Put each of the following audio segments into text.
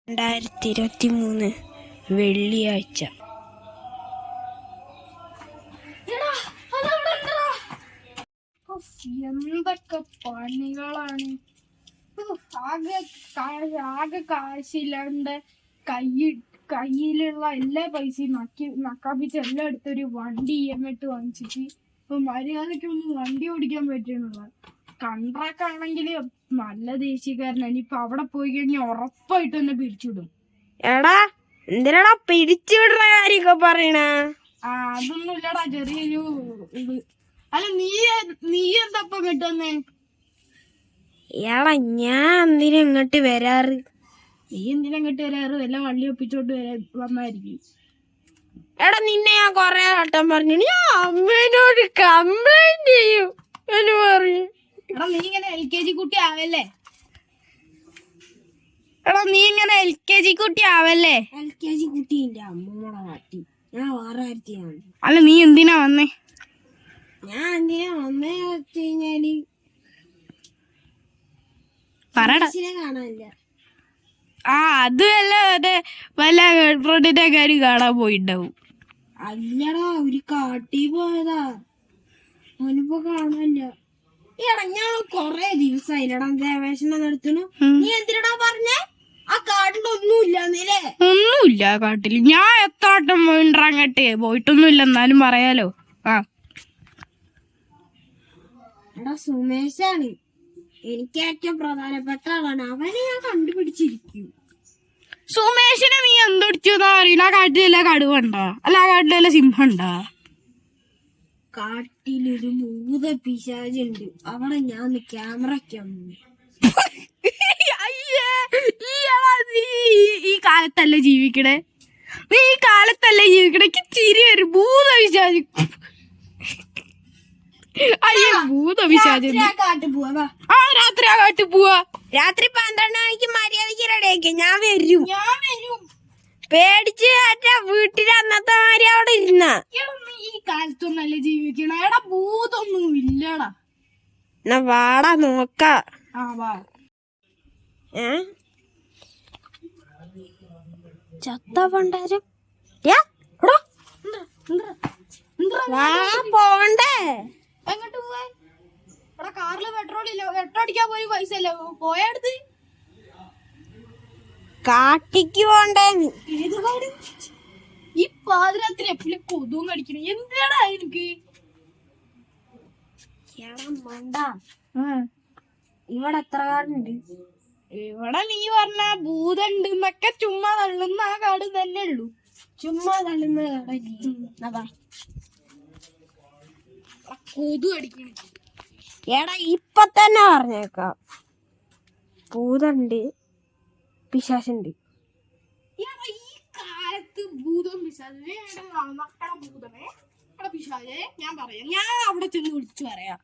2023 വെള്ളിയാഴ്ച. എന്തൊക്കെ പണികളാണ്. ആകെ കാശില്ലാണ്ട് കയ്യിലുള്ള എല്ലാ പൈസയും നക്കാപ്പിച്ച് എല്ലാം എടുത്തൊരു വണ്ടി EMI ഇട്ട് വാങ്ങിച്ചിട്ട് ഇപ്പൊ മര്യാദക്കൊന്നും വണ്ടി ഓടിക്കാൻ പറ്റുന്നില്ല. കൺട്രാക്ടാണെങ്കിൽ നല്ല ദേശീയക്കാരനാണ്. ഇനിയിപ്പൊ അവിടെ പോയി കഴിഞ്ഞാൽ ഉറപ്പായിട്ട് തന്നെ പിരിച്ചുവിടും. എടാ എന്തിനാടാ പിരിച്ചുവിടുന്ന കാര്യമൊക്കെ പറയണ? അതൊന്നും ഇല്ലടാ, ചെറിയൊരു ഇത്. അല്ല നീ എന്താപ്പം കിട്ടുന്നേ? എടാ ഞാൻ എന്തിനാ ഇങ്ങോട്ട് വരാറ്? നീ എന്തിനാ ഇങ്ങോട്ട് വരാറ്? വല്ല വള്ളി ഒപ്പിച്ചോട്ട് വന്നായിരിക്കും. എടാ നിന്നെ ഞാൻ കൊറേ വട്ടം പറഞ്ഞു ഞാൻ അമ്മേനോട് കംപ്ലൈന്റ് ചെയ്യും എന്ന് പറയും. എടാ നീ ഇങ്ങനെ LKG കുട്ടി ആവല്ലേ? LKG കുട്ടി എന്റെ അമ്മൂടെ മാറ്റി. ഞാൻ വേറെ കാര്യത്തിയാണ്. അല്ല നീ എന്തിനാ വന്നേ? ഞാൻ എന്തിനാ വന്നേ വെച്ച് കഴിഞ്ഞാല് കാണാനില്ല. അത് വല്ല ഗേൾഫ്രണ്ടിന്റെ കാര്യം കാണാൻ പോയിണ്ടാവും. അല്ലടാ, ഒരു കാട്ടി പോയതാ. അവനിപ്പോ കാണാനില്ല. എടാ ഞാൻ കൊറേ ദിവസമായില്ലടാ ദേവേശനം നടത്തുന്നു. നീ എന്തിനടാ പറഞ്ഞേ? ആ കാട്ടിലൊന്നുമില്ലേ? ഒന്നുമില്ല കാട്ടില്. ഞാൻ എത്താട്ടം വീണ്ടങ്ങട്ടെ പോയിട്ടൊന്നുമില്ല, എന്നാലും പറയാലോ. എടാ സുമേഷാണ് എനിക്ക് ഏറ്റവും പ്രധാനപ്പെട്ട ആളാണ്. അവനെ ഞാൻ കണ്ടുപിടിച്ചിരിക്കും. സുമേഷിനെ നീ എന്തൊടിച്ചു അറിയില്ല. ആ കാട്ടിലല്ല കടുവണ്ടാ? അല്ല ആ കാട്ടിലല്ല സിംഹണ്ടാ? കാട്ടിലൊരു ഭൂത പിശാചുണ്ട്. അവിടെ ഞാൻ ക്യാമറയ്ക്ക് ഈ കാലത്തല്ലേ ജീവിക്കണേ? നീ ഈ കാലത്തല്ലേ ജീവിക്കണേ? ചിരി വരും. ഭൂത പിശാച്. അയ്യോ ഭൂത പിശാച്. രാത്രി ആ കാട്ടിൽ പോവാ. രാത്രി 12 മണിക്ക് മര്യാദക്ക് റെഡിയാക്കി ഞാൻ വരും. പേടിച്ച് വീട്ടിൽ അന്നത്തെ മാതിരി അവിടെ ഇരുന്ന. ഈ കാലത്തൊന്നല്ലേ ജീവിക്കണ? എടാ ഭൂതൊന്നും ഇല്ലടാ. എന്നാ വാടാ നോക്ക. ചത്ത പണ്ടാരും പോണ്ടേ? എങ്ങോട്ട് പോവാൻ? ഇവിടെ കാറില് പെട്രോൾ ഇല്ല. പെട്രോടിക്കാൻ പോയി പൈസ ഇല്ല. പോയടുത്ത് കാട്ടിക്ക് പോണ്ടേ? ഏത് കാട്? ഈ പാതിരാത്രി എപ്പോഴും കൊതുവും കടിക്കണേ. എന്തിനാടാ എനിക്ക്? ഇവിടെ എത്ര കാടുണ്ട്? ഇവിടെ നീ പറഞ്ഞ ഭൂതണ്ട് എന്നൊക്കെ ചുമ്മാ തള്ളുന്ന ആ കാട് തന്നെ ഉള്ളു. ചുമ്മാ തള്ളുന്ന കാട. കൊതു അടിക്കണ. എടാ ഇപ്പൊ തന്നെ പറഞ്ഞേക്കാം, ഭൂതണ്ട് പിശാചുണ്ട്. ഈ കാലത്ത് ഭൂതം പിശാചേ ഭൂതമേ പിശാചേ ഞാൻ പറയാം. ഞാൻ അവിടെ ചെന്ന് വിളിച്ചു പറയാം.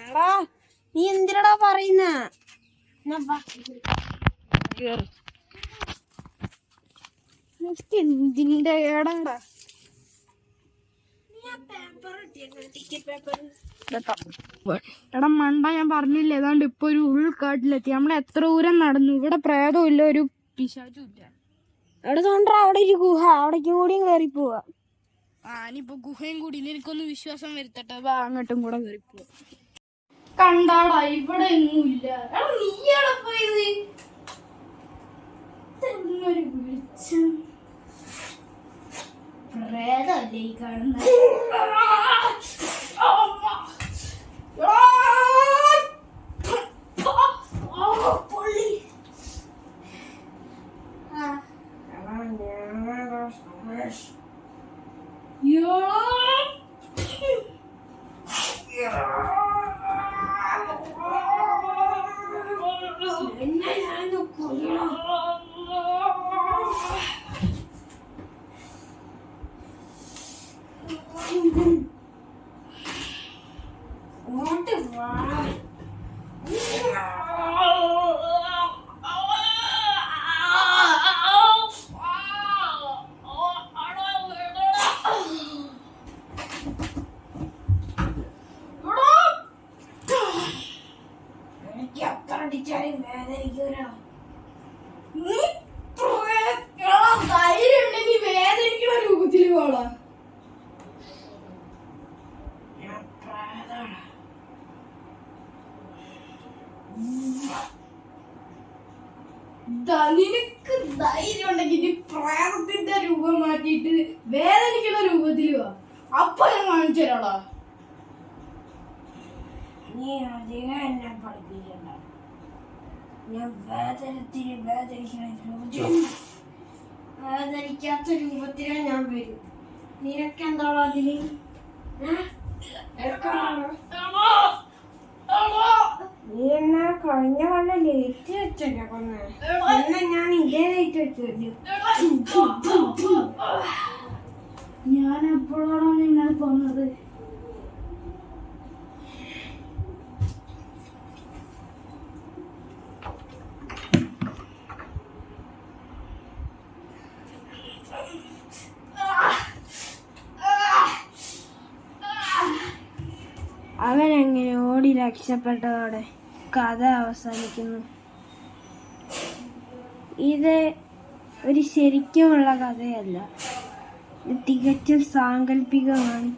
എടാ നീ എന്തിനടാ പറയുന്ന? എന്തിന്റെ ഏടാ? എടാ മണ്ട, ഞാൻ പറഞ്ഞില്ലേ ഏതാണ്ട് ഇപ്പൊ ഒരു ഉൾക്കാട്ടിലെത്തി. നമ്മളെ എത്ര ദൂരം നടന്നു. ഇവിടെ പ്രേതവും ഇല്ല, ഒരു പിശാചും ഇല്ല. എവിടെ തോണ്ടാ അവിടെ ഒരു ഗുഹ, അവിടേക്കും കൂടിയും കേറി പോവാ. ഇനിയിപ്പൊ ഗുഹയും കൂടി എനിക്കൊന്ന് വിശ്വാസം വരുത്തട്ടെ. അങ്ങോട്ടും കൂടെ കേറി പോവാ. കണ്ടാടാ ഇവിടെ ഒന്നും ഇല്ല. നീയാടാ പോയത്? വിളിച്ചു പ്രേതല്ലേ ഈ കാണുന്ന? നീ ധൈര്യം ഉണ്ടെങ്കിൽ വേദനിക്കുന്ന രൂപത്തിൽ പോളാ. നിനക്ക് ധൈര്യം ഉണ്ടെങ്കിൽ നീ പ്രേതത്തിന്റെ രൂപം മാറ്റിയിട്ട് വേദനിക്കുന്ന രൂപത്തിൽ വാ. അപ്പൊ ഞാൻ കാണിച്ചു തരാടാ. നീ അധികം എന്നെ പഠിപ്പിക്കണ്ട. ഞാൻ വേദനിക്കാത്ത രൂപത്തിലെ ഞാൻ വരും. നിനക്കെന്താണോ അതിന്? നീ എന്നെ കഴിഞ്ഞ കൊല്ല ലേറ്റ് വെച്ചല്ലേ കൊന്നെ? എന്നെ ഞാൻ ഇതേ ലേറ്റ് വെച്ചു. ഞാൻ എപ്പോഴാണോ നിങ്ങൾ പോന്നത്? അവനങ്ങനെ ഓടി രക്ഷപ്പെട്ടതോടെ കഥ അവസാനിക്കുന്നു. ഇത് ഒരു ശരിക്കുമുള്ള കഥയല്ല, ഇത് തികച്ചും സാങ്കല്പികമാണ്.